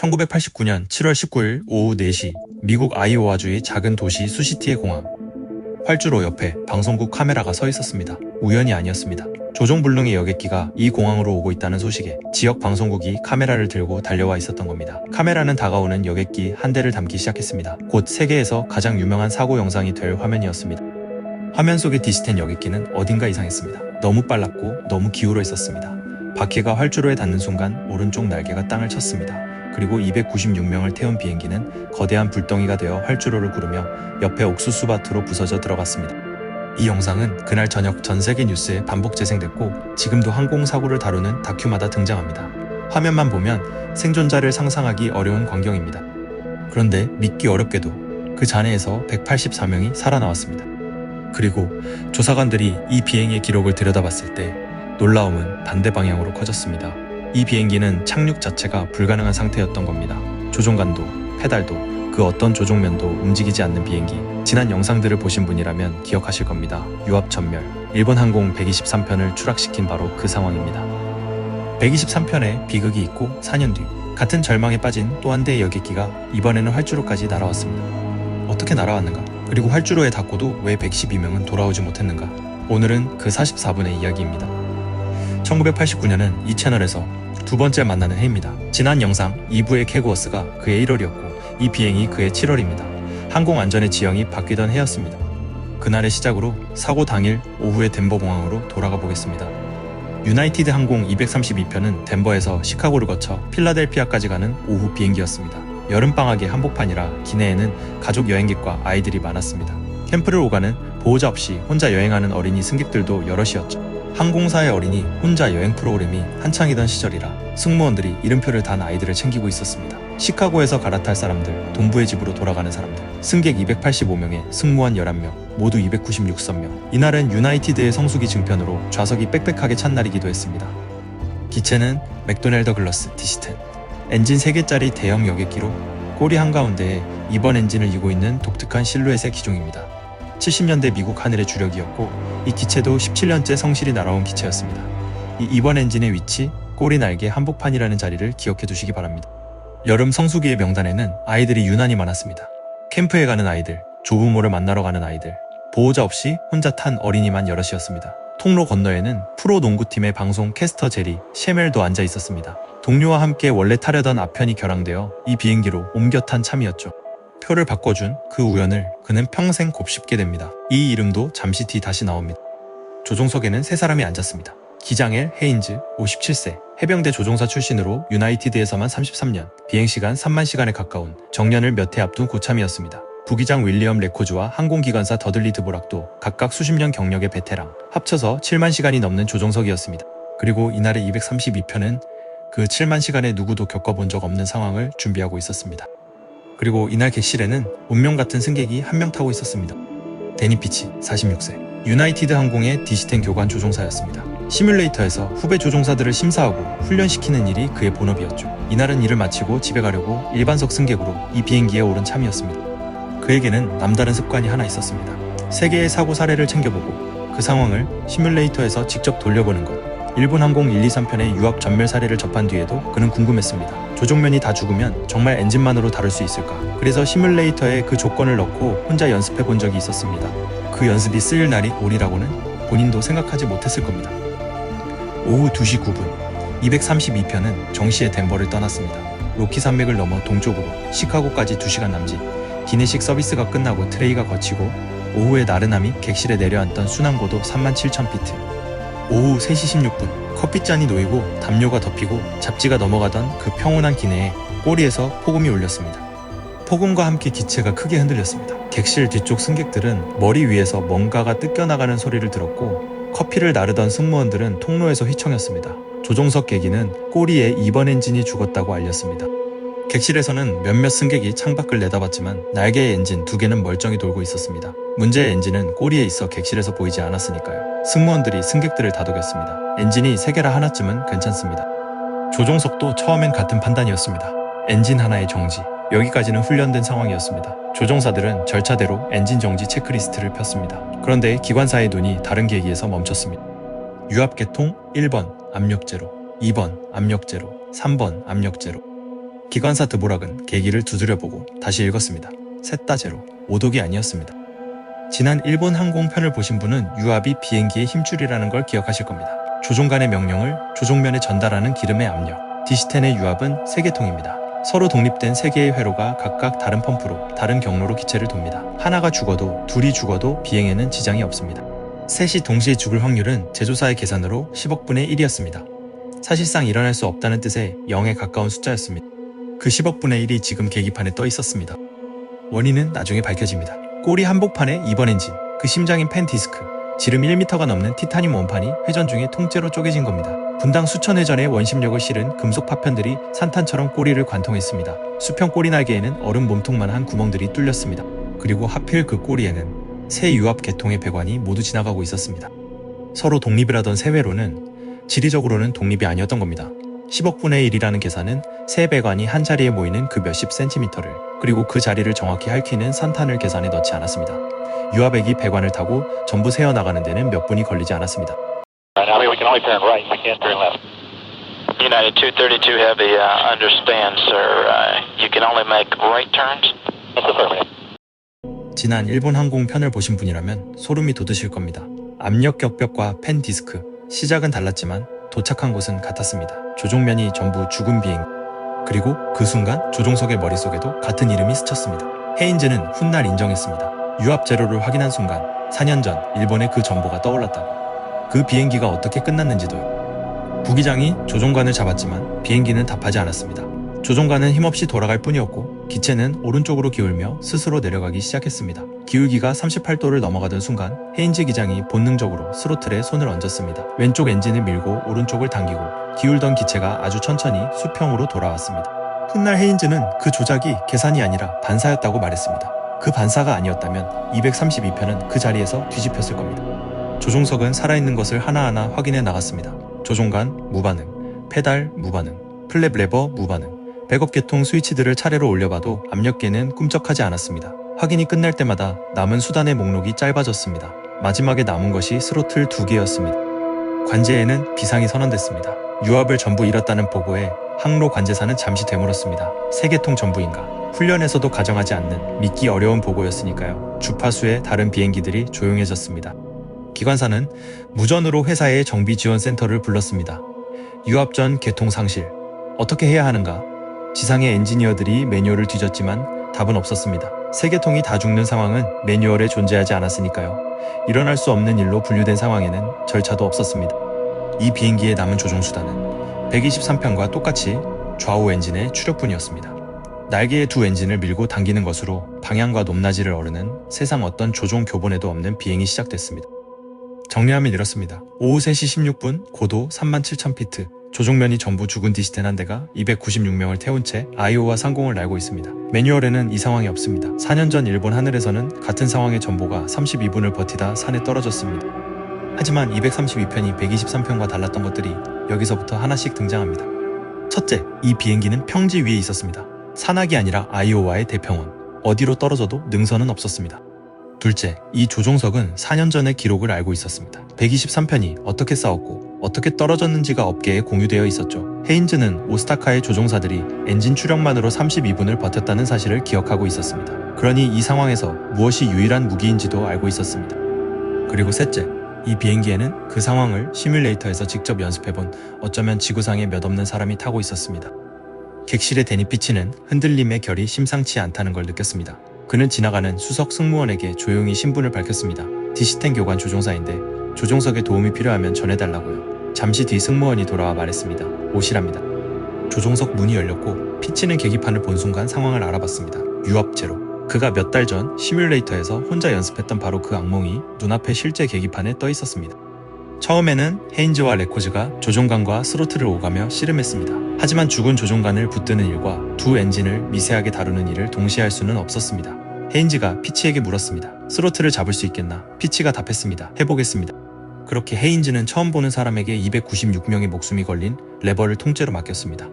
1989년 7월 19일 오후 4시 미국 아이오와주의 작은 도시 수시티의 공항. 활주로 옆에 방송국 카메라가 서 있었습니다. 우연이 아니었습니다. 조종불능의 여객기가 이 공항으로 오고 있다는 소식에 지역 방송국이 카메라를 들고 달려와 있었던 겁니다. 카메라는 다가오는 여객기 한 대를 담기 시작했습니다. 곧 세계에서 가장 유명한 사고 영상이 될 화면이었습니다. 화면 속의 디지텐 여객기는 어딘가 이상했습니다. 너무 빨랐고 너무 기울어 있었습니다. 바퀴가 활주로에 닿는 순간 오른쪽 날개가 땅을 쳤습니다. 그리고 296명을 태운 비행기는 거대한 불덩이가 되어 활주로를 구르며 옆에 옥수수밭으로 부서져 들어갔습니다. 이 영상은 그날 저녁 전 세계 뉴스에 반복 재생됐고 지금도 항공사고를 다루는 다큐마다 등장합니다. 화면만 보면 생존자를 상상하기 어려운 광경입니다. 그런데 믿기 어렵게도 그 잔해에서 184명이 살아나왔습니다. 그리고 조사관들이 이 비행의 기록을 들여다봤을 때 놀라움은 반대 방향으로 커졌습니다. 이 비행기는 착륙 자체가 불가능한 상태였던 겁니다. 조종관도, 페달도, 그 어떤 조종면도 움직이지 않는 비행기. 지난 영상들을 보신 분이라면 기억하실 겁니다. 유압전멸, 일본 항공 123편을 추락시킨 바로 그 상황입니다. 123편에 비극이 있고 4년 뒤 같은 절망에 빠진 또 한 대의 여객기가 이번에는 활주로까지 날아왔습니다. 어떻게 날아왔는가? 그리고 활주로에 닿고도 왜 112명은 돌아오지 못했는가? 오늘은 그 44분의 이야기입니다. 1989년은 이 채널에서 두 번째 만나는 해입니다. 지난 영상 2부의 캐구어스가 그의 1월이었고 이 비행이 그의 7월입니다. 항공안전의 지형이 바뀌던 해였습니다. 그날의 시작으로 사고 당일 오후에 덴버 공항으로 돌아가 보겠습니다. 유나이티드 항공 232편은 덴버에서 시카고를 거쳐 필라델피아까지 가는 오후 비행기였습니다. 여름방학의 한복판이라 기내에는 가족 여행객과 아이들이 많았습니다. 캠프를 오가는 보호자 없이 혼자 여행하는 어린이 승객들도 여럿이었죠. 항공사의 어린이 혼자 여행 프로그램이 한창이던 시절이라 승무원들이 이름표를 단 아이들을 챙기고 있었습니다. 시카고에서 갈아탈 사람들, 동부의 집으로 돌아가는 사람들, 승객 285명에 승무원 11명, 모두 296명. 이날은 유나이티드의 성수기 증편으로 좌석이 빽빽하게 찬 날이기도 했습니다. 기체는 맥도날드 글러스 디시텐, 엔진 3개짜리 대형 여객기로 꼬리 한가운데에 2번 엔진을 이고 있는 독특한 실루엣의 기종입니다. 70년대 미국 하늘의 주력이었고 이 기체도 17년째 성실히 날아온 기체였습니다. 이 2번 엔진의 위치, 꼬리 날개 한복판이라는 자리를 기억해 두시기 바랍니다. 여름 성수기의 명단에는 아이들이 유난히 많았습니다. 캠프에 가는 아이들, 조부모를 만나러 가는 아이들, 보호자 없이 혼자 탄 어린이만 여럿이었습니다. 통로 건너에는 프로 농구팀의 방송 캐스터 제리, 셰멜도 앉아 있었습니다. 동료와 함께 원래 타려던 앞편이 결항되어 이 비행기로 옮겨 탄 참이었죠. 표를 바꿔준 그 우연을 그는 평생 곱씹게 됩니다. 이 이름도 잠시 뒤 다시 나옵니다. 조종석에는 세 사람이 앉았습니다. 기장엘 헤인즈, 57세, 해병대 조종사 출신으로 유나이티드에서만 33년, 비행시간 3만 시간에 가까운 정년을 몇 해 앞둔 고참이었습니다. 부기장 윌리엄 레코즈와 항공기관사 더들리 드보락도 각각 수십 년 경력의 베테랑, 합쳐서 7만 시간이 넘는 조종석이었습니다. 그리고 이날의 232편은 그 7만 시간에 누구도 겪어본 적 없는 상황을 준비하고 있었습니다. 그리고 이날 객실에는 운명 같은 승객이 한 명 타고 있었습니다. 데니 피치, 46세, 유나이티드 항공의 디시텐 교관 조종사였습니다. 시뮬레이터에서 후배 조종사들을 심사하고 훈련시키는 일이 그의 본업이었죠. 이날은 일을 마치고 집에 가려고 일반석 승객으로 이 비행기에 오른 참이었습니다. 그에게는 남다른 습관이 하나 있었습니다. 세계의 사고 사례를 챙겨보고 그 상황을 시뮬레이터에서 직접 돌려보는 것. 일본 항공 123편의 유압 전멸 사례를 접한 뒤에도 그는 궁금했습니다. 조종면이 다 죽으면 정말 엔진만으로 다룰 수 있을까? 그래서 시뮬레이터에 그 조건을 넣고 혼자 연습해 본 적이 있었습니다. 그 연습이 쓰일 날이 오리라고는 본인도 생각하지 못했을 겁니다. 오후 2시 9분 232편은 정시에 덴버를 떠났습니다. 로키 산맥을 넘어 동쪽으로 시카고까지 2시간 남짓. 기내식 서비스가 끝나고 트레이가 거치고 오후에 나른함이 객실에 내려앉던 순항고도 37,000피트. 오후 3시 16분 커피잔이 놓이고 담요가 덮이고 잡지가 넘어가던 그 평온한 기내에 꼬리에서 폭음이 울렸습니다. 폭음과 함께 기체가 크게 흔들렸습니다. 객실 뒤쪽 승객들은 머리 위에서 뭔가가 뜯겨나가는 소리를 들었고 커피를 나르던 승무원들은 통로에서 휘청였습니다. 조종석 계기는 꼬리에 2번 엔진이 죽었다고 알렸습니다. 객실에서는 몇몇 승객이 창밖을 내다봤지만 날개의 엔진 2개는 멀쩡히 돌고 있었습니다. 문제의 엔진은 꼬리에 있어 객실에서 보이지 않았으니까요. 승무원들이 승객들을 다독였습니다. 엔진이 3개라 하나쯤은 괜찮습니다. 조종석도 처음엔 같은 판단이었습니다. 엔진 하나의 정지. 여기까지는 훈련된 상황이었습니다. 조종사들은 절차대로 엔진 정지 체크리스트를 폈습니다. 그런데 기관사의 눈이 다른 계기에서 멈췄습니다. 유압계통 1번 압력 제로, 2번 압력 제로, 3번 압력 제로. 기관사 드보락은 계기를 두드려보고 다시 읽었습니다. 셋 다 제로. 오독이 아니었습니다. 지난 일본 항공편을 보신 분은 유압이 비행기의 힘줄이라는 걸 기억하실 겁니다. 조종관의 명령을 조종면에 전달하는 기름의 압력. 디시텐의 유압은 3개통입니다. 서로 독립된 3개의 회로가 각각 다른 펌프로 다른 경로로 기체를 돕니다. 하나가 죽어도 둘이 죽어도 비행에는 지장이 없습니다. 셋이 동시에 죽을 확률은 제조사의 계산으로 10억분의 1이었습니다. 사실상 일어날 수 없다는 뜻의 0에 가까운 숫자였습니다. 그 10억분의 1이 지금 계기판에 떠 있었습니다. 원인은 나중에 밝혀집니다. 꼬리 한복판의 2번 엔진, 그 심장인 펜 디스크, 지름 1m가 넘는 티타늄 원판이 회전 중에 통째로 쪼개진 겁니다. 분당 수천 회전의 원심력을 실은 금속 파편들이 산탄처럼 꼬리를 관통했습니다. 수평 꼬리 날개에는 얼음 몸통만한 구멍들이 뚫렸습니다. 그리고 하필 그 꼬리에는 새 유압 계통의 배관이 모두 지나가고 있었습니다. 서로 독립을 하던 새 회로는 지리적으로는 독립이 아니었던 겁니다. 10억분의 1이라는 계산은 새 배관이 한 자리에 모이는 그 몇십 센티미터를, 그리고 그 자리를 정확히 핥히는 산탄을 계산에 넣지 않았습니다. 유압액이 배관을 타고 전부 새어나가는 데는 몇 분이 걸리지 않았습니다. United 232 Heavy, understand, sir. You can only make right turns? That's affirmative. 지난 일본 항공편을 보신 분이라면 소름이 돋으실 겁니다. 압력 격벽과 펜 디스크, 시작은 달랐지만 도착한 곳은 같았습니다. 조종면이 전부 죽은 비행기. 그리고 그 순간 조종석의 머릿속에도 같은 이름이 스쳤습니다. 헤인즈는 훗날 인정했습니다. 유압 제로를 확인한 순간 4년 전 일본의 그 정보가 떠올랐다고. 그 비행기가 어떻게 끝났는지도요. 부기장이 조종관을 잡았지만 비행기는 답하지 않았습니다. 조종관은 힘없이 돌아갈 뿐이었고 기체는 오른쪽으로 기울며 스스로 내려가기 시작했습니다. 기울기가 38도를 넘어가던 순간 헤인즈 기장이 본능적으로 스로틀에 손을 얹었습니다. 왼쪽 엔진을 밀고 오른쪽을 당기고 기울던 기체가 아주 천천히 수평으로 돌아왔습니다. 훗날 헤인즈는 그 조작이 계산이 아니라 반사였다고 말했습니다. 그 반사가 아니었다면 232편은 그 자리에서 뒤집혔을 겁니다. 조종석은 살아있는 것을 하나하나 확인해 나갔습니다. 조종관 무반응, 페달 무반응, 플랩 레버 무반응, 백업 계통 스위치들을 차례로 올려봐도 압력계는 꿈쩍하지 않았습니다. 확인이 끝날 때마다 남은 수단의 목록이 짧아졌습니다. 마지막에 남은 것이 스로틀 2개였습니다. 관제에는 비상이 선언됐습니다. 유압을 전부 잃었다는 보고에 항로 관제사는 잠시 되물었습니다. 3개통 전부인가? 훈련에서도 가정하지 않는 믿기 어려운 보고였으니까요. 주파수의 다른 비행기들이 조용해졌습니다. 기관사는 무전으로 회사의 정비지원센터를 불렀습니다. 유압 전 계통 상실. 어떻게 해야 하는가? 지상의 엔지니어들이 매뉴얼을 뒤졌지만 답은 없었습니다. 3개통이 다 죽는 상황은 매뉴얼에 존재하지 않았으니까요. 일어날 수 없는 일로 분류된 상황에는 절차도 없었습니다. 이 비행기의 남은 조종수단은 123편과 똑같이 좌우 엔진의 추력뿐이었습니다. 날개의 두 엔진을 밀고 당기는 것으로 방향과 높낮이를 오르는 세상 어떤 조종 교본에도 없는 비행이 시작됐습니다. 정리하면 이렇습니다. 오후 3시 16분 고도 37,000피트, 조종면이 전부 죽은 디시텐 한 대가 296명을 태운 채 아이오와 상공을 날고 있습니다. 매뉴얼에는 이 상황이 없습니다. 4년 전 일본 하늘에서는 같은 상황의 전보가 32분을 버티다 산에 떨어졌습니다. 하지만 232편이 123편과 달랐던 것들이 여기서부터 하나씩 등장합니다. 첫째, 이 비행기는 평지 위에 있었습니다. 산악이 아니라 아이오와의 대평원. 어디로 떨어져도 능선은 없었습니다. 둘째, 이 조종석은 4년 전의 기록을 알고 있었습니다. 123편이 어떻게 싸웠고 어떻게 떨어졌는지가 업계에 공유되어 있었죠. 헤인즈는 오스타카의 조종사들이 엔진 추력만으로 32분을 버텼다는 사실을 기억하고 있었습니다. 그러니 이 상황에서 무엇이 유일한 무기인지도 알고 있었습니다. 그리고 셋째, 이 비행기에는 그 상황을 시뮬레이터에서 직접 연습해본 어쩌면 지구상에 몇 없는 사람이 타고 있었습니다. 객실의 데니 피치는 흔들림의 결이 심상치 않다는 걸 느꼈습니다. 그는 지나가는 수석 승무원에게 조용히 신분을 밝혔습니다. 디시텐 교관 조종사인데 조종석에 도움이 필요하면 전해달라고요. 잠시 뒤 승무원이 돌아와 말했습니다. 오시랍니다. 조종석 문이 열렸고 피치는 계기판을 본 순간 상황을 알아봤습니다. 유압 제로. 그가 몇 달 전 시뮬레이터에서 혼자 연습했던 바로 그 악몽이 눈앞에 실제 계기판에 떠 있었습니다. 처음에는 헤인즈와 레코즈가 조종관과 스로틀을 오가며 씨름했습니다. 하지만 죽은 조종관을 붙드는 일과 두 엔진을 미세하게 다루는 일을 동시에 할 수는 없었습니다. 헤인즈가 피치에게 물었습니다. 스로틀을 잡을 수 있겠나? 피치가 답했습니다. 해보겠습니다. 그렇게 헤인즈는 처음 보는 사람에게 296명의 목숨이 걸린 레버를 통째로 맡겼습니다.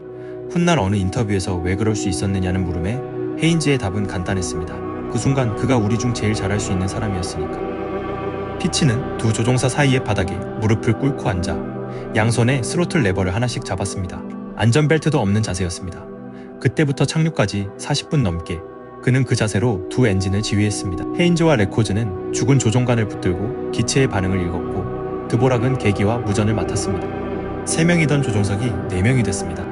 훗날 어느 인터뷰에서 왜 그럴 수 있었느냐는 물음에 헤인즈의 답은 간단했습니다. 그 순간 그가 우리 중 제일 잘할 수 있는 사람이었으니까. 피치는 두 조종사 사이의 바닥에 무릎을 꿇고 앉아 양손에 스로틀 레버를 하나씩 잡았습니다. 안전벨트도 없는 자세였습니다. 그때부터 착륙까지 40분 넘게 그는 그 자세로 두 엔진을 지휘했습니다. 헤인즈와 레코즈는 죽은 조종관을 붙들고 기체의 반응을 읽었고 드보락은 계기와 무전을 맡았습니다. 3명이던 조종석이 4명이 됐습니다.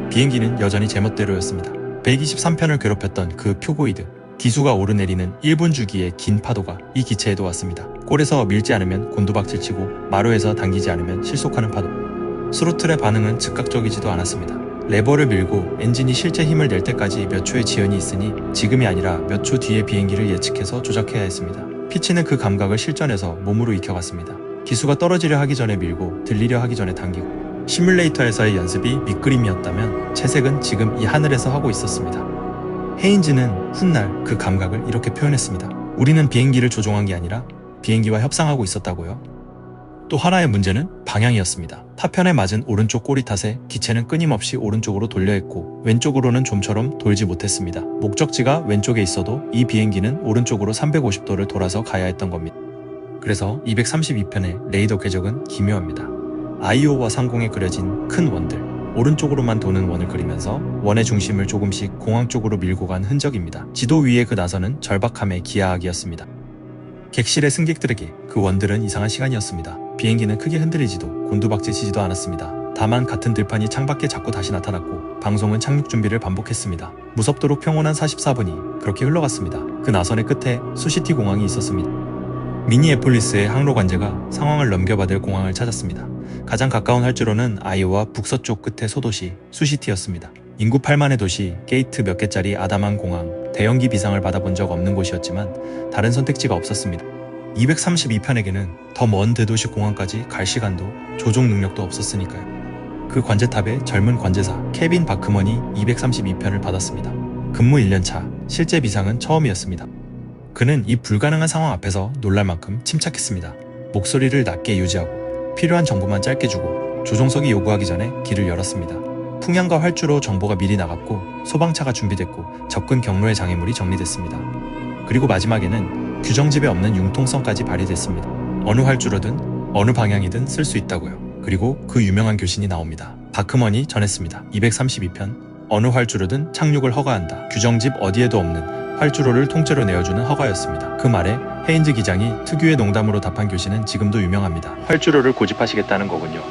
비행기는 여전히 제멋대로였습니다. 123편을 괴롭혔던 그 표고이드, 기수가 오르내리는 1분 주기의 긴 파도가 이 기체에도 왔습니다. 골에서 밀지 않으면 곤두박질 치고 마루에서 당기지 않으면 실속하는 파도. 스로틀의 반응은 즉각적이지도 않았습니다. 레버를 밀고 엔진이 실제 힘을 낼 때까지 몇 초의 지연이 있으니 지금이 아니라 몇 초 뒤의 비행기를 예측해서 조작해야 했습니다. 피치는 그 감각을 실전에서 몸으로 익혀갔습니다. 기수가 떨어지려 하기 전에 밀고 들리려 하기 전에 당기고. 시뮬레이터에서의 연습이 밑그림이었다면 채색은 지금 이 하늘에서 하고 있었습니다. 헤인즈는 훗날 그 감각을 이렇게 표현했습니다. 우리는 비행기를 조종한 게 아니라 비행기와 협상하고 있었다고요. 또 하나의 문제는 방향이었습니다. 타편에 맞은 오른쪽 꼬리 탓에 기체는 끊임없이 오른쪽으로 돌려 했고 왼쪽으로는 좀처럼 돌지 못했습니다. 목적지가 왼쪽에 있어도 이 비행기는 오른쪽으로 350도를 돌아서 가야 했던 겁니다. 그래서 232편의 레이더 궤적은 기묘합니다. 아이오와 상공에 그려진 큰 원들, 오른쪽으로만 도는 원을 그리면서 원의 중심을 조금씩 공항 쪽으로 밀고 간 흔적입니다. 지도 위에 그 나선은 절박함의 기하학이었습니다. 객실의 승객들에게 그 원들은 이상한 시간이었습니다. 비행기는 크게 흔들리지도 곤두박질치지도 않았습니다. 다만 같은 들판이 창밖에 자꾸 다시 나타났고 방송은 착륙 준비를 반복했습니다. 무섭도록 평온한 44분이 그렇게 흘러갔습니다. 그 나선의 끝에 수시티 공항이 있었습니다. 미니애폴리스의 항로 관제가 상황을 넘겨받을 공항을 찾았습니다. 가장 가까운 활주로는 아이오와 북서쪽 끝의 소도시 수시티였습니다. 인구 8만의 도시, 게이트 몇 개짜리 아담한 공항, 대형기 비상을 받아본 적 없는 곳이었지만 다른 선택지가 없었습니다. 232편에게는 더 먼 대도시 공항까지 갈 시간도 조종 능력도 없었으니까요. 그 관제탑의 젊은 관제사 케빈 바크먼이 232편을 받았습니다. 근무 1년차, 실제 비상은 처음이었습니다. 그는 이 불가능한 상황 앞에서 놀랄 만큼 침착했습니다. 목소리를 낮게 유지하고 필요한 정보만 짧게 주고 조종석이 요구하기 전에 길을 열었습니다. 풍향과 활주로 정보가 미리 나갔고 소방차가 준비됐고 접근 경로의 장애물이 정리됐습니다. 그리고 마지막에는 규정집에 없는 융통성까지 발휘됐습니다. 어느 활주로든 어느 방향이든 쓸 수 있다고요. 그리고 그 유명한 교신이 나옵니다. 바크먼이 전했습니다. 232편 어느 활주로든 착륙을 허가한다. 규정집 어디에도 없는 활주로를 통째로 내어주는 허가였습니다. 그 말에 헤인즈 기장이 특유의 농담으로 답한 교신은 지금도 유명합니다. 활주로를 고집하시겠다는 거군요.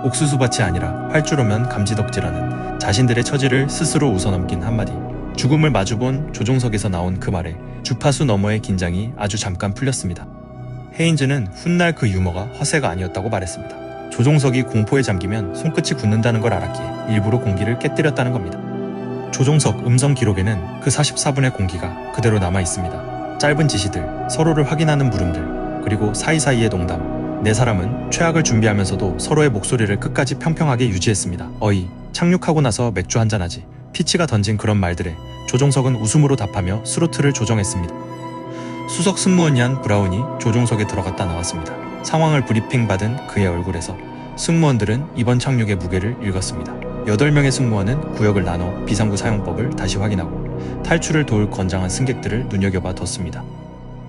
옥수수밭이 아니라 활주로면 감지덕지라는 자신들의 처지를 스스로 웃어넘긴 한마디. 죽음을 마주본 조종석에서 나온 그 말에 주파수 너머의 긴장이 아주 잠깐 풀렸습니다. 헤인즈는 훗날 그 유머가 허세가 아니었다고 말했습니다. 조종석이 공포에 잠기면 손끝이 굳는다는 걸 알았기에 일부러 공기를 깨뜨렸다는 겁니다. 조종석 음성 기록에는 그 44분의 공기가 그대로 남아 있습니다. 짧은 지시들, 서로를 확인하는 물음들, 그리고 사이사이의 농담. 네 사람은 최악을 준비하면서도 서로의 목소리를 끝까지 평평하게 유지했습니다. 어이, 착륙하고 나서 맥주 한잔하지. 피치가 던진 그런 말들에 조종석은 웃음으로 답하며 스로틀을 조정했습니다. 수석 승무원 얀 브라운이 조종석에 들어갔다 나왔습니다. 상황을 브리핑 받은 그의 얼굴에서 승무원들은 이번 착륙의 무게를 읽었습니다. 8명의 승무원은 구역을 나눠 비상구 사용법을 다시 확인하고 탈출을 도울 건장한 승객들을 눈여겨봐 뒀습니다.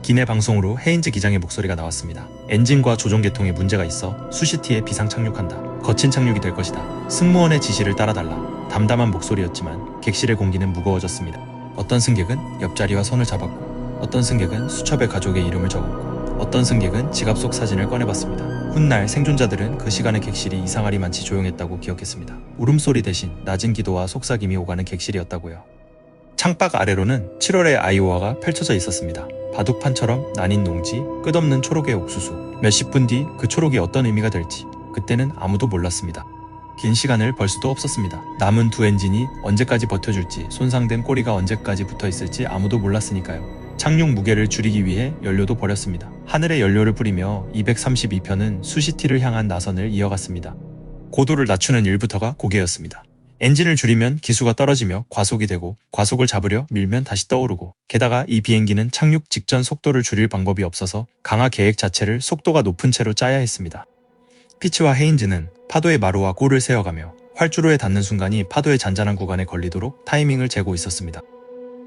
기내 방송으로 헤인즈 기장의 목소리가 나왔습니다. 엔진과 조종 계통에 문제가 있어 수시티에 비상 착륙한다. 거친 착륙이 될 것이다. 승무원의 지시를 따라달라. 담담한 목소리였지만 객실의 공기는 무거워졌습니다. 어떤 승객은 옆자리와 손을 잡았고 어떤 승객은 수첩에 가족의 이름을 적었고 어떤 승객은 지갑 속 사진을 꺼내봤습니다. 훗날 생존자들은 그 시간의 객실이 이상하리만치 조용했다고 기억했습니다. 울음소리 대신 낮은 기도와 속삭임이 오가는 객실이었다고요. 창밖 아래로는 7월의 아이오와가 펼쳐져 있었습니다. 바둑판처럼 나뉜 농지, 끝없는 초록의 옥수수. 몇십 분 뒤 그 초록이 어떤 의미가 될지 그때는 아무도 몰랐습니다. 긴 시간을 벌 수도 없었습니다. 남은 두 엔진이 언제까지 버텨줄지, 손상된 꼬리가 언제까지 붙어있을지 아무도 몰랐으니까요. 착륙 무게를 줄이기 위해 연료도 버렸습니다. 하늘에 연료를 뿌리며 232편은 수시티를 향한 나선을 이어갔습니다. 고도를 낮추는 일부터가 고개였습니다. 엔진을 줄이면 기수가 떨어지며 과속이 되고 과속을 잡으려 밀면 다시 떠오르고 게다가 이 비행기는 착륙 직전 속도를 줄일 방법이 없어서 강화 계획 자체를 속도가 높은 채로 짜야 했습니다. 피치와 헤인즈는 파도의 마루와 골을 세어가며 활주로에 닿는 순간이 파도의 잔잔한 구간에 걸리도록 타이밍을 재고 있었습니다.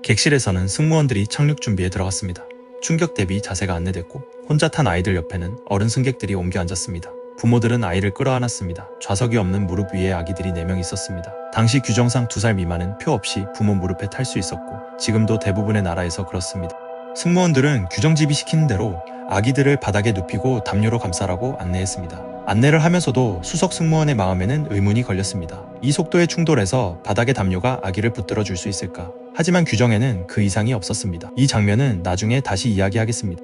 객실에서는 승무원들이 착륙 준비에 들어갔습니다. 충격 대비 자세가 안내됐고 혼자 탄 아이들 옆에는 어른 승객들이 옮겨 앉았습니다. 부모들은 아이를 끌어안았습니다. 좌석이 없는 무릎 위에 아기들이 4명 있었습니다. 당시 규정상 2살 미만은 표 없이 부모 무릎에 탈 수 있었고 지금도 대부분의 나라에서 그렇습니다. 승무원들은 규정집이 시키는 대로 아기들을 바닥에 눕히고 담요로 감싸라고 안내했습니다. 안내를 하면서도 수석 승무원의 마음에는 의문이 걸렸습니다. 이 속도에 충돌해서 바닥에 담요가 아기를 붙들어 줄 수 있을까? 하지만 규정에는 그 이상이 없었습니다. 이 장면은 나중에 다시 이야기하겠습니다.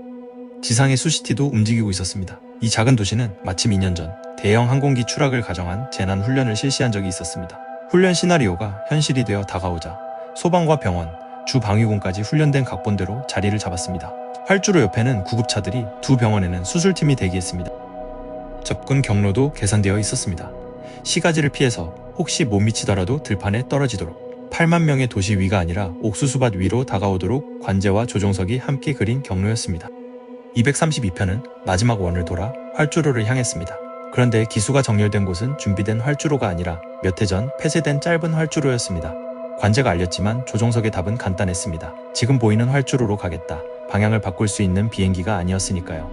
지상의 수시티도 움직이고 있었습니다. 이 작은 도시는 마침 2년 전 대형 항공기 추락을 가정한 재난 훈련을 실시한 적이 있었습니다. 훈련 시나리오가 현실이 되어 다가오자 소방과 병원, 주방위군까지 훈련된 각본대로 자리를 잡았습니다. 활주로 옆에는 구급차들이, 두 병원에는 수술팀이 대기했습니다. 접근 경로도 계산되어 있었습니다. 시가지를 피해서 혹시 못 미치더라도 들판에 떨어지도록 8만 명의 도시 위가 아니라 옥수수밭 위로 다가오도록 관제와 조종석이 함께 그린 경로였습니다. 232편은 마지막 원을 돌아 활주로를 향했습니다. 그런데 기수가 정렬된 곳은 준비된 활주로가 아니라 몇 해 전 폐쇄된 짧은 활주로였습니다. 관제가 알렸지만 조종석의 답은 간단했습니다. 지금 보이는 활주로로 가겠다. 방향을 바꿀 수 있는 비행기가 아니었으니까요.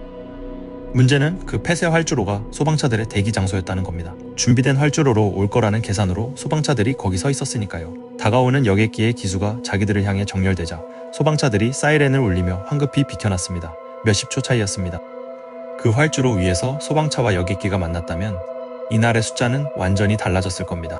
문제는 그 폐쇄 활주로가 소방차들의 대기 장소였다는 겁니다. 준비된 활주로로 올 거라는 계산으로 소방차들이 거기 서 있었으니까요. 다가오는 여객기의 기수가 자기들을 향해 정렬되자 소방차들이 사이렌을 울리며 황급히 비켜났습니다. 몇십 초 차이였습니다. 그 활주로 위에서 소방차와 여객기가 만났다면 이날의 숫자는 완전히 달라졌을 겁니다.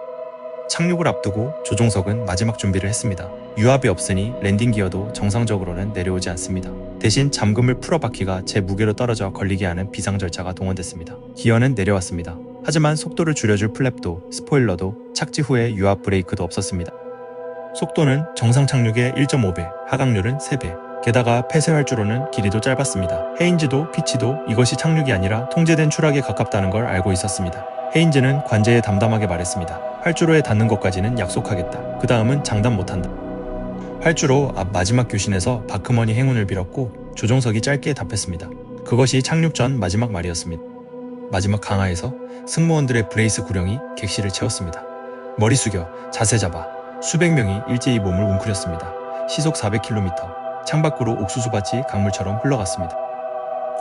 착륙을 앞두고 조종석은 마지막 준비를 했습니다. 유압이 없으니 랜딩 기어도 정상적으로는 내려오지 않습니다. 대신 잠금을 풀어 바퀴가 제 무게로 떨어져 걸리게 하는 비상 절차가 동원됐습니다. 기어는 내려왔습니다. 하지만 속도를 줄여줄 플랩도, 스포일러도, 착지 후에 유압 브레이크도 없었습니다. 속도는 정상 착륙의 1.5배, 하강률은 3배. 게다가 폐쇄 활주로는 길이도 짧았습니다. 헤인즈도 피치도 이것이 착륙이 아니라 통제된 추락에 가깝다는 걸 알고 있었습니다. 헤인즈는 관제에 담담하게 말했습니다. 활주로에 닿는 것까지는 약속하겠다. 그 다음은 장담 못한다. 활주로 앞 마지막 교신에서 바크먼이 행운을 빌었고 조종석이 짧게 답했습니다. 그것이 착륙 전 마지막 말이었습니다. 마지막 강하에서 승무원들의 브레이스 구령이 객실을 채웠습니다. 머리 숙여 자세 잡아 수백 명이 일제히 몸을 웅크렸습니다. 시속 400km 창밖으로 옥수수밭이 강물처럼 흘러갔습니다.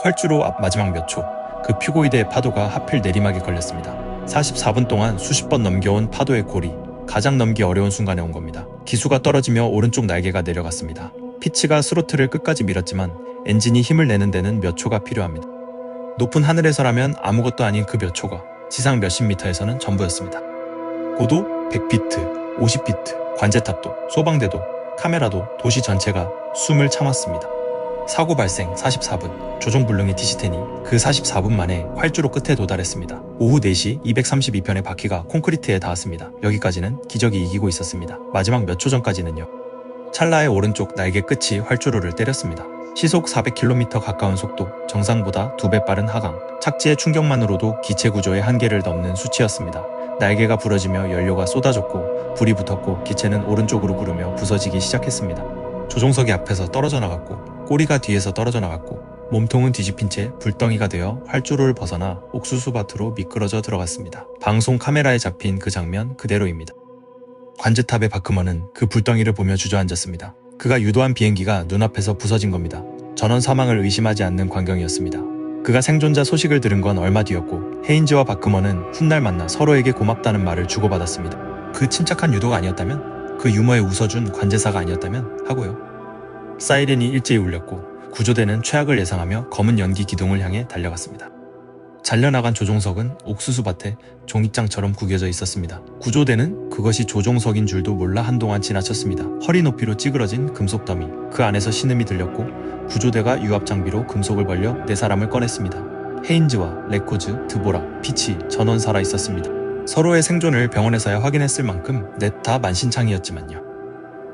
활주로 앞 마지막 몇 초, 그 퓨고이드의 파도가 하필 내리막에 걸렸습니다. 44분 동안 수십 번 넘겨온 파도의 골이 가장 넘기 어려운 순간에 온 겁니다. 기수가 떨어지며 오른쪽 날개가 내려갔습니다. 피치가 스로틀을 끝까지 밀었지만 엔진이 힘을 내는 데는 몇 초가 필요합니다. 높은 하늘에서라면 아무것도 아닌 그 몇 초가 지상 몇십 미터에서는 전부였습니다. 고도 100피트, 50피트, 관제탑도, 소방대도, 카메라도, 도시 전체가 숨을 참았습니다. 사고 발생 44분, 조종불능이 뒤지테니 그 44분 만에 활주로 끝에 도달했습니다. 오후 4시 232편의 바퀴가 콘크리트에 닿았습니다. 여기까지는 기적이 이기고 있었습니다. 마지막 몇 초 전까지는요. 찰나의 오른쪽 날개 끝이 활주로를 때렸습니다. 시속 400km 가까운 속도, 정상보다 2배 빠른 하강, 착지의 충격만으로도 기체 구조의 한계를 넘는 수치였습니다. 날개가 부러지며 연료가 쏟아졌고 불이 붙었고 기체는 오른쪽으로 구르며 부서지기 시작했습니다. 조종석이 앞에서 떨어져 나갔고 꼬리가 뒤에서 떨어져 나갔고 몸통은 뒤집힌 채 불덩이가 되어 활주로를 벗어나 옥수수밭으로 미끄러져 들어갔습니다. 방송 카메라에 잡힌 그 장면 그대로입니다. 관제탑의 바크먼은 그 불덩이를 보며 주저앉았습니다. 그가 유도한 비행기가 눈앞에서 부서진 겁니다. 전원 사망을 의심하지 않는 광경이었습니다. 그가 생존자 소식을 들은 건 얼마 뒤였고 헤인즈와 바크먼은 훗날 만나 서로에게 고맙다는 말을 주고받았습니다. 그 침착한 유도가 아니었다면, 그 유머에 웃어준 관제사가 아니었다면 하고요. 사이렌이 일제히 울렸고 구조대는 최악을 예상하며 검은 연기 기둥을 향해 달려갔습니다. 잘려나간 조종석은 옥수수밭에 종잇장처럼 구겨져 있었습니다. 구조대는 그것이 조종석인 줄도 몰라 한동안 지나쳤습니다. 허리 높이로 찌그러진 금속 더미, 그 안에서 신음이 들렸고 구조대가 유압 장비로 금속을 벌려 4사람을 꺼냈습니다. 헤인즈와 레코즈, 드보라, 피치 전원 살아 있었습니다. 서로의 생존을 병원에서야 확인했을 만큼 넷 다 만신창이었지만요.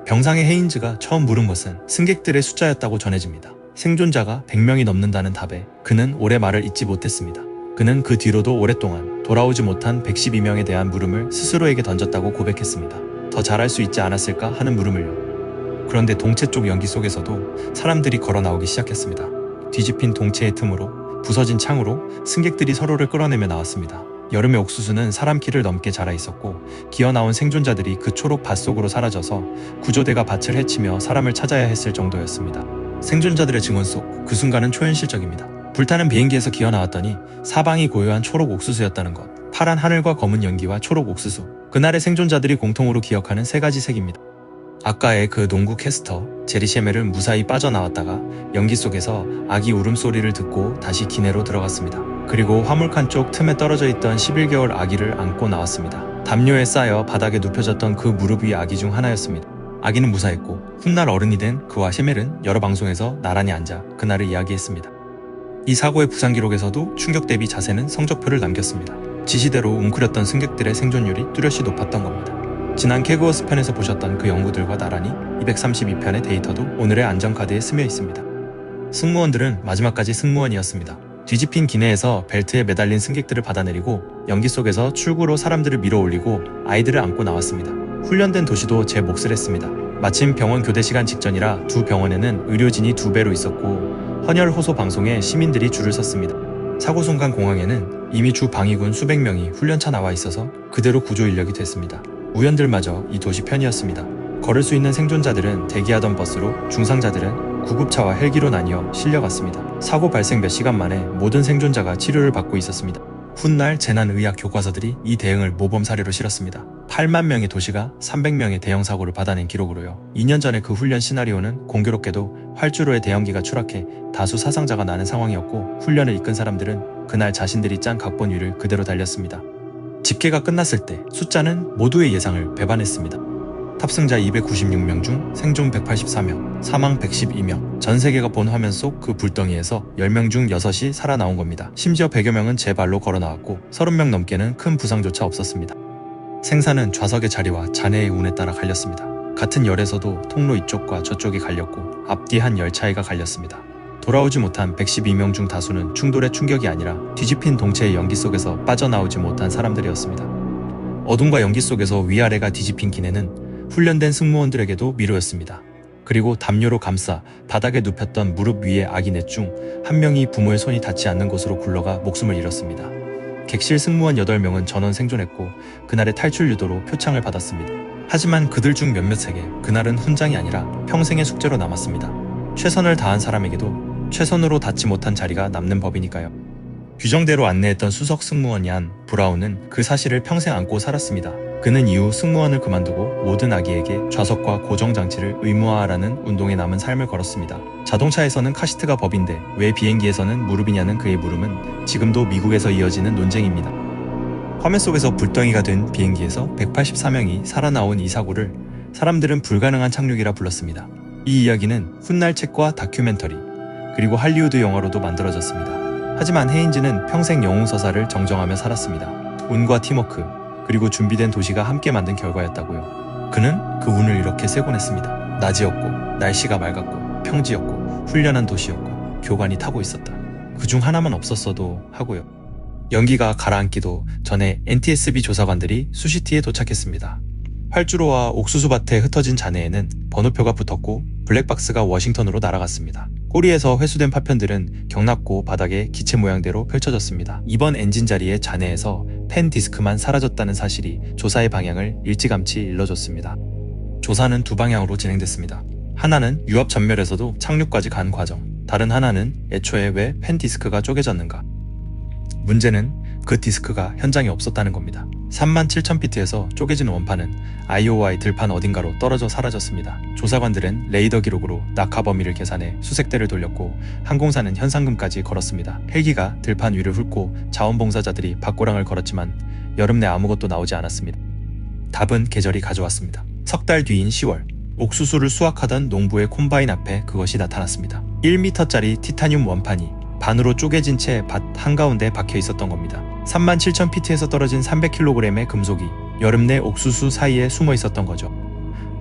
병상의 헤인즈가 처음 물은 것은 승객들의 숫자였다고 전해집니다. 생존자가 100명이 넘는다는 답에 그는 올해 말을 잊지 못했습니다. 그는 그 뒤로도 오랫동안 돌아오지 못한 112명에 대한 물음을 스스로에게 던졌다고 고백했습니다. 더 잘할 수 있지 않았을까 하는 물음을요. 그런데 동체 쪽 연기 속에서도 사람들이 걸어 나오기 시작했습니다. 뒤집힌 동체의 틈으로, 부서진 창으로 승객들이 서로를 끌어내며 나왔습니다. 여름의 옥수수는 사람 키를 넘게 자라 있었고 기어나온 생존자들이 그 초록 밭 속으로 사라져서 구조대가 밭을 헤치며 사람을 찾아야 했을 정도였습니다. 생존자들의 증언 속 그 순간은 초현실적입니다. 불타는 비행기에서 기어 나왔더니 사방이 고요한 초록 옥수수였다는 것. 파란 하늘과 검은 연기와 초록 옥수수. 그날의 생존자들이 공통으로 기억하는 세 가지 색입니다. 아까의 그 농구 캐스터 제리 셰멜은 무사히 빠져나왔다가 연기 속에서 아기 울음소리를 듣고 다시 기내로 들어갔습니다. 그리고 화물칸 쪽 틈에 떨어져 있던 11개월 아기를 안고 나왔습니다. 담요에 쌓여 바닥에 눕혀졌던 그 무릎 위 아기 중 하나였습니다. 아기는 무사했고 훗날 어른이 된 그와 셰멜은 여러 방송에서 나란히 앉아 그날을 이야기했습니다. 이 사고의 부상 기록에서도 충격 대비 자세는 성적표를 남겼습니다. 지시대로 웅크렸던 승객들의 생존율이 뚜렷이 높았던 겁니다. 지난 캐그워스 편에서 보셨던 그 연구들과 나란히 232편의 데이터도 오늘의 안전카드에 스며 있습니다. 승무원들은 마지막까지 승무원이었습니다. 뒤집힌 기내에서 벨트에 매달린 승객들을 받아내리고 연기 속에서 출구로 사람들을 밀어올리고 아이들을 안고 나왔습니다. 훈련된 도시도 제 몫을 했습니다. 마침 병원 교대 시간 직전이라 두 병원에는 의료진이 2배로 있었고 헌혈 호소 방송에 시민들이 줄을 섰습니다. 사고 순간 공항에는 이미 주 방위군 수백 명이 훈련차 나와 있어서 그대로 구조 인력이 됐습니다. 우연들마저 이 도시 편이었습니다. 걸을 수 있는 생존자들은 대기하던 버스로, 중상자들은 구급차와 헬기로 나뉘어 실려갔습니다. 사고 발생 몇 시간 만에 모든 생존자가 치료를 받고 있었습니다. 훗날 재난의학 교과서들이 이 대응을 모범 사례로 실었습니다. 8만 명의 도시가 300명의 대형 사고를 받아낸 기록으로요. 2년 전에 그 훈련 시나리오는 공교롭게도 활주로에 대형기가 추락해 다수 사상자가 나는 상황이었고 훈련을 이끈 사람들은 그날 자신들이 짠 각본 위를 그대로 달렸습니다. 집계가 끝났을 때 숫자는 모두의 예상을 배반했습니다. 탑승자 296명 중 생존 184명, 사망 112명. 전 세계가 본 화면 속 그 불덩이에서 10명 중 6이 살아나온 겁니다. 심지어 100여 명은 제 발로 걸어 나왔고 30명 넘게는 큰 부상조차 없었습니다. 생사는 좌석의 자리와 자네의 운에 따라 갈렸습니다. 같은 열에서도 통로 이쪽과 저쪽이 갈렸고 앞뒤 한 열차이가 갈렸습니다. 돌아오지 못한 112명 중 다수는 충돌의 충격이 아니라 뒤집힌 동체의 연기 속에서 빠져나오지 못한 사람들이었습니다. 어둠과 연기 속에서 위아래가 뒤집힌 기내는 훈련된 승무원들에게도 미로였습니다. 그리고 담요로 감싸 바닥에 눕혔던 무릎 위의 아기 넷 중 한 명이 부모의 손이 닿지 않는 곳으로 굴러가 목숨을 잃었습니다. 객실 승무원 8명은 전원 생존했고 그날의 탈출 유도로 표창을 받았습니다. 하지만 그들 중 몇몇에게 그날은 훈장이 아니라 평생의 숙제로 남았습니다. 최선을 다한 사람에게도 최선으로 닿지 못한 자리가 남는 법이니까요. 규정대로 안내했던 수석 승무원 얀 브라운은 그 사실을 평생 안고 살았습니다. 그는 이후 승무원을 그만두고 모든 아기에게 좌석과 고정장치를 의무화하라는 운동에 남은 삶을 걸었습니다. 자동차에서는 카시트가 법인데 왜 비행기에서는 무릎이냐는 그의 물음은 지금도 미국에서 이어지는 논쟁입니다. 화면 속에서 불덩이가 된 비행기에서 184명이 살아나온 이 사고를 사람들은 불가능한 착륙이라 불렀습니다. 이 이야기는 훗날 책과 다큐멘터리, 그리고 할리우드 영화로도 만들어졌습니다. 하지만 헤인즈는 평생 영웅서사를 정정하며 살았습니다. 운과 팀워크, 그리고 준비된 도시가 함께 만든 결과였다고요. 그는 그 운을 이렇게 세곤 했습니다. 낮이었고, 날씨가 맑았고, 평지였고, 훈련한 도시였고, 교관이 타고 있었다. 그중 하나만 없었어도 하고요. 연기가 가라앉기도 전에 NTSB 조사관들이 수시티에 도착했습니다. 활주로와 옥수수밭에 흩어진 잔해에는 번호표가 붙었고 블랙박스가 워싱턴으로 날아갔습니다. 꼬리에서 회수된 파편들은 경납고 바닥에 기체 모양대로 펼쳐졌습니다. 이번 엔진 자리의 잔해에서 펜 디스크만 사라졌다는 사실이 조사의 방향을 일찌감치 일러줬습니다. 조사는 두 방향으로 진행됐습니다. 하나는 유압 전멸에서도 착륙까지 간 과정, 다른 하나는 애초에 왜 펜 디스크가 쪼개졌는가. 문제는 그 디스크가 현장에 없었다는 겁니다. 37,000피트에서 쪼개진 원판은 아이오와의 들판 어딘가로 떨어져 사라졌습니다. 조사관들은 레이더 기록으로 낙하 범위를 계산해 수색대를 돌렸고 항공사는 현상금까지 걸었습니다. 헬기가 들판 위를 훑고 자원봉사자들이 밭고랑을 걸었지만 여름 내 아무것도 나오지 않았습니다. 답은 계절이 가져왔습니다. 석 달 뒤인 10월, 옥수수를 수확하던 농부의 콤바인 앞에 그것이 나타났습니다. 1m짜리 티타늄 원판이 반으로 쪼개진 채 밭 한가운데 박혀 있었던 겁니다. 37,000피트에서 떨어진 300kg의 금속이 여름 내 옥수수 사이에 숨어 있었던 거죠.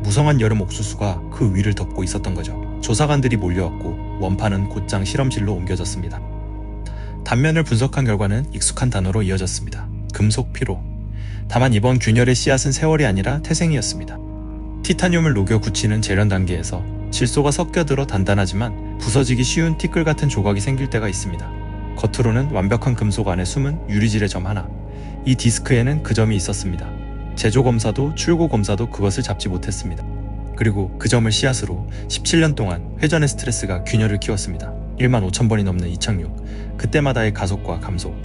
무성한 여름 옥수수가 그 위를 덮고 있었던 거죠. 조사관들이 몰려왔고 원판은 곧장 실험실로 옮겨졌습니다. 단면을 분석한 결과는 익숙한 단어로 이어졌습니다. 금속 피로. 다만 이번 균열의 씨앗은 세월이 아니라 태생이었습니다. 티타늄을 녹여 굳히는 재련 단계에서 질소가 섞여들어 단단하지만 부서지기 쉬운 티끌 같은 조각이 생길 때가 있습니다. 겉으로는 완벽한 금속 안에 숨은 유리질의 점 하나. 이 디스크에는 그 점이 있었습니다. 제조 검사도 출고 검사도 그것을 잡지 못했습니다. 그리고 그 점을 씨앗으로 17년 동안 회전의 스트레스가 균열을 키웠습니다. 1만 5천 번이 넘는 이착륙, 그때마다의 가속과 감속.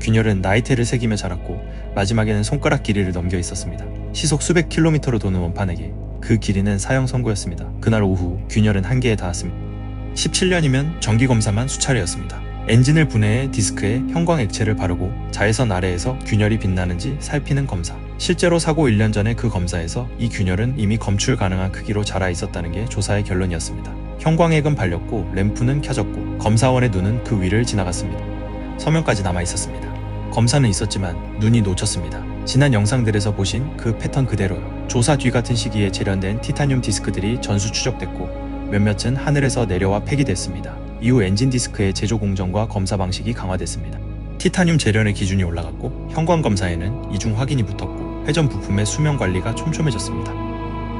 균열은 나이테를 새기며 자랐고 마지막에는 손가락 길이를 넘겨 있었습니다. 시속 수백 킬로미터로 도는 원판에게 그 길이는 사형 선고였습니다. 그날 오후 균열은 한계에 닿았습니다. 17년이면 정기검사만 수차례였습니다. 엔진을 분해해 디스크에 형광 액체를 바르고 자외선 아래에서 균열이 빛나는지 살피는 검사. 실제로 사고 1년 전에 그 검사에서 이 균열은 이미 검출 가능한 크기로 자라 있었다는 게 조사의 결론이었습니다. 형광액은 발렸고 램프는 켜졌고 검사원의 눈은 그 위를 지나갔습니다. 서명까지 남아 있었습니다. 검사는 있었지만 눈이 놓쳤습니다. 지난 영상들에서 보신 그 패턴 그대로요. 조사 뒤 같은 시기에 재련된 티타늄 디스크들이 전수 추적됐고 몇몇은 하늘에서 내려와 폐기됐습니다. 이후 엔진 디스크의 제조 공정과 검사 방식이 강화됐습니다. 티타늄 재련의 기준이 올라갔고 형광 검사에는 이중 확인이 붙었고 회전 부품의 수명 관리가 촘촘해졌습니다.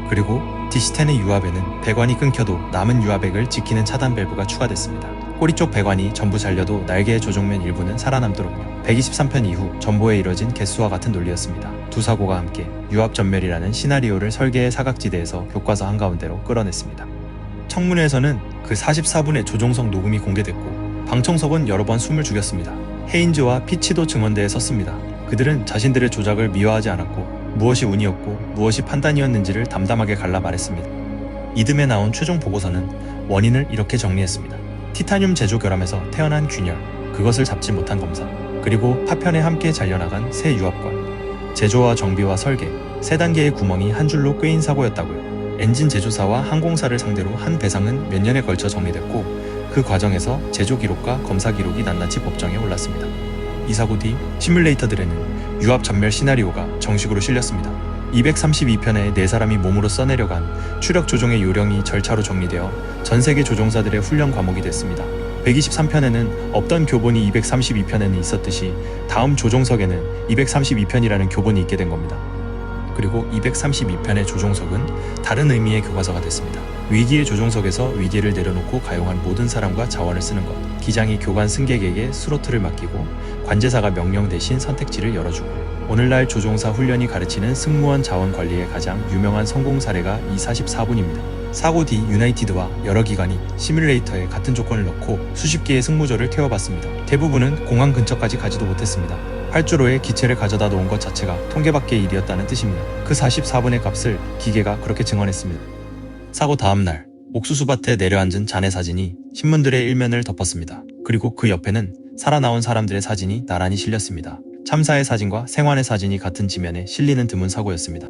그리고 DC-10의 유압에는 배관이 끊겨도 남은 유압액을 지키는 차단 밸브가 추가됐습니다. 꼬리 쪽 배관이 전부 잘려도 날개의 조종면 일부는 살아남도록요. 123편 이후 전보에 이뤄진 개수와 같은 논리였습니다. 두 사고가 함께 유압 전멸이라는 시나리오를 설계의 사각지대에서 교과서 한가운데로 끌어냈습니다. 청문회에서는 그 44분의 조종석 녹음이 공개됐고 방청석은 여러 번 숨을 죽였습니다. 헤인즈와 피치도 증언대에 섰습니다. 그들은 자신들의 조작을 미화하지 않았고 무엇이 운이었고 무엇이 판단이었는지를 담담하게 갈라 말했습니다. 이듬해 나온 최종 보고서는 원인을 이렇게 정리했습니다. 티타늄 제조 결함에서 태어난 균열, 그것을 잡지 못한 검사, 그리고 파편에 함께 잘려나간 새 유압관, 제조와 정비와 설계, 세 단계의 구멍이 한 줄로 꿰인 사고였다고요. 엔진 제조사와 항공사를 상대로 한 배상은 몇 년에 걸쳐 정리됐고 그 과정에서 제조 기록과 검사 기록이 낱낱이 법정에 올랐습니다. 이 사고 뒤 시뮬레이터들에는 유압 전멸 시나리오가 정식으로 실렸습니다. 232편에 4사람이 몸으로 써내려간 추력 조종의 요령이 절차로 정리되어 전 세계 조종사들의 훈련 과목이 됐습니다. 123편에는 없던 교본이 232편에는 있었듯이 다음 조종석에는 232편이라는 교본이 있게 된 겁니다. 그리고 232편의 조종석은 다른 의미의 교과서가 됐습니다. 위기의 조종석에서 위기를 내려놓고 가용한 모든 사람과 자원을 쓰는 것. 기장이 교관 승객에게 스로틀을 맡기고 관제사가 명령 대신 선택지를 열어주고. 오늘날 조종사 훈련이 가르치는 승무원 자원 관리의 가장 유명한 성공 사례가 이 44분입니다. 사고 뒤 유나이티드와 여러 기관이 시뮬레이터에 같은 조건을 넣고 수십 개의 승무조를 태워봤습니다. 대부분은 공항 근처까지 가지도 못했습니다. 활주로에 기체를 가져다 놓은 것 자체가 통계 밖의 일이었다는 뜻입니다. 그 44분의 값을 기계가 그렇게 증언했습니다. 사고 다음날 옥수수밭에 내려앉은 잔해 사진이 신문들의 일면을 덮었습니다. 그리고 그 옆에는 살아나온 사람들의 사진이 나란히 실렸습니다. 참사의 사진과 생환의 사진이 같은 지면에 실리는 드문 사고였습니다.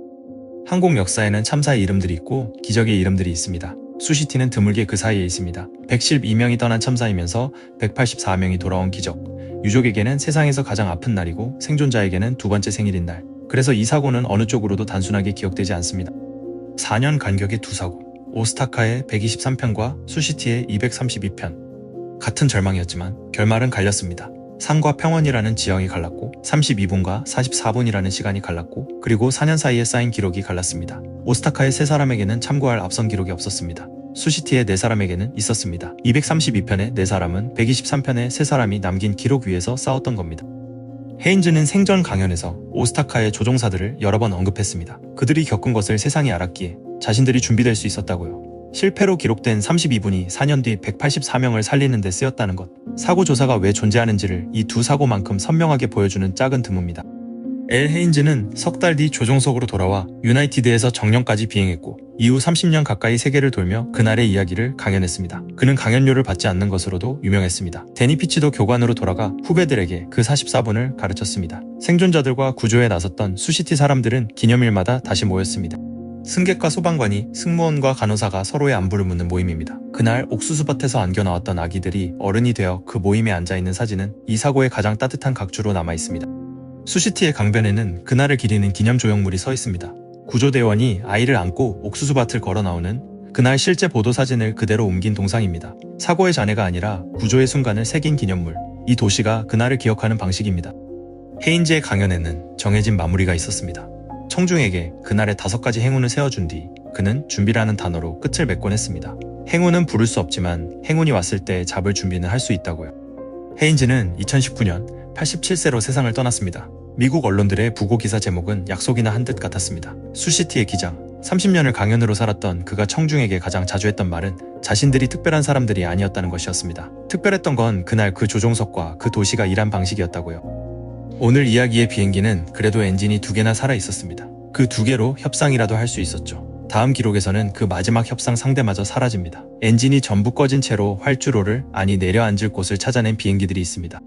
항공 역사에는 참사의 이름들이 있고 기적의 이름들이 있습니다. 수시티는 드물게 그 사이에 있습니다. 112명이 떠난 참사이면서 184명이 돌아온 기적. 유족에게는 세상에서 가장 아픈 날이고 생존자에게는 두 번째 생일인 날. 그래서 이 사고는 어느 쪽으로도 단순하게 기억되지 않습니다. 4년 간격의 두 사고. 오스타카의 123편과 수시티의 232편. 같은 절망이었지만 결말은 갈렸습니다. 삶과 평원이라는 지형이 갈랐고 32분과 44분이라는 시간이 갈랐고 그리고 4년 사이에 쌓인 기록이 갈랐습니다. 오스타카의 3사람에게는 참고할 앞선 기록이 없었습니다. 수시티의 4사람에게는 있었습니다. 232편의 4사람은 123편의 3사람이 남긴 기록 위에서 싸웠던 겁니다. 헤인즈는 생전 강연에서 오스타카의 조종사들을 여러 번 언급했습니다. 그들이 겪은 것을 세상이 알았기에 자신들이 준비될 수 있었다고요. 실패로 기록된 32분이 4년 뒤 184명을 살리는 데 쓰였다는 것. 사고 조사가 왜 존재하는지를 이 두 사고만큼 선명하게 보여주는 짝은 드뭅니다. 엘 헤인즈는 석 달 뒤 조종석으로 돌아와 유나이티드에서 정년까지 비행했고 이후 30년 가까이 세계를 돌며 그날의 이야기를 강연했습니다. 그는 강연료를 받지 않는 것으로도 유명했습니다. 데니 피치도 교관으로 돌아가 후배들에게 그 44분을 가르쳤습니다. 생존자들과 구조에 나섰던 수시티 사람들은 기념일마다 다시 모였습니다. 승객과 소방관이 승무원과 간호사가 서로의 안부를 묻는 모임입니다. 그날 옥수수밭에서 안겨 나왔던 아기들이 어른이 되어 그 모임에 앉아있는 사진은 이 사고의 가장 따뜻한 각주로 남아있습니다. 수시티의 강변에는 그날을 기리는 기념 조형물이 서 있습니다. 구조대원이 아이를 안고 옥수수밭을 걸어 나오는 그날 실제 보도 사진을 그대로 옮긴 동상입니다. 사고의 잔해가 아니라 구조의 순간을 새긴 기념물. 이 도시가 그날을 기억하는 방식입니다. 헤인즈의 강연에는 정해진 마무리가 있었습니다. 청중에게 그날의 5가지 행운을 세워준 뒤 그는 준비라는 단어로 끝을 맺곤 했습니다. 행운은 부를 수 없지만 행운이 왔을 때 잡을 준비는 할 수 있다고요. 헤인즈는 2019년 87세로 세상을 떠났습니다. 미국 언론들의 부고 기사 제목은 약속이나 한 듯 같았습니다. 수시티의 기장, 30년을 강연으로 살았던 그가 청중에게 가장 자주 했던 말은 자신들이 특별한 사람들이 아니었다는 것이었습니다. 특별했던 건 그날 그 조종석과 그 도시가 일한 방식이었다고요. 오늘 이야기의 비행기는 그래도 엔진이 2개나 살아 있었습니다. 그 2개로 협상이라도 할 수 있었죠. 다음 기록에서는 그 마지막 협상 상대마저 사라집니다. 엔진이 전부 꺼진 채로 활주로를 내려앉을 곳을 찾아낸 비행기들이 있습니다.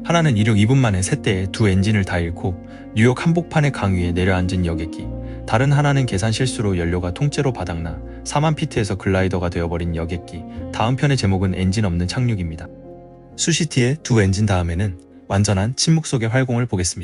하나는 이륙 2분 만에 새 대에 2 엔진을 다 잃고 뉴욕 한복판의 강 위에 내려앉은 여객기, 다른 하나는 계산 실수로 연료가 통째로 바닥나 4만 피트에서 글라이더가 되어버린 여객기. 다음 편의 제목은 엔진 없는 착륙입니다. 수시티의 2 엔진 다음에는 완전한 침묵 속의 활공을 보겠습니다.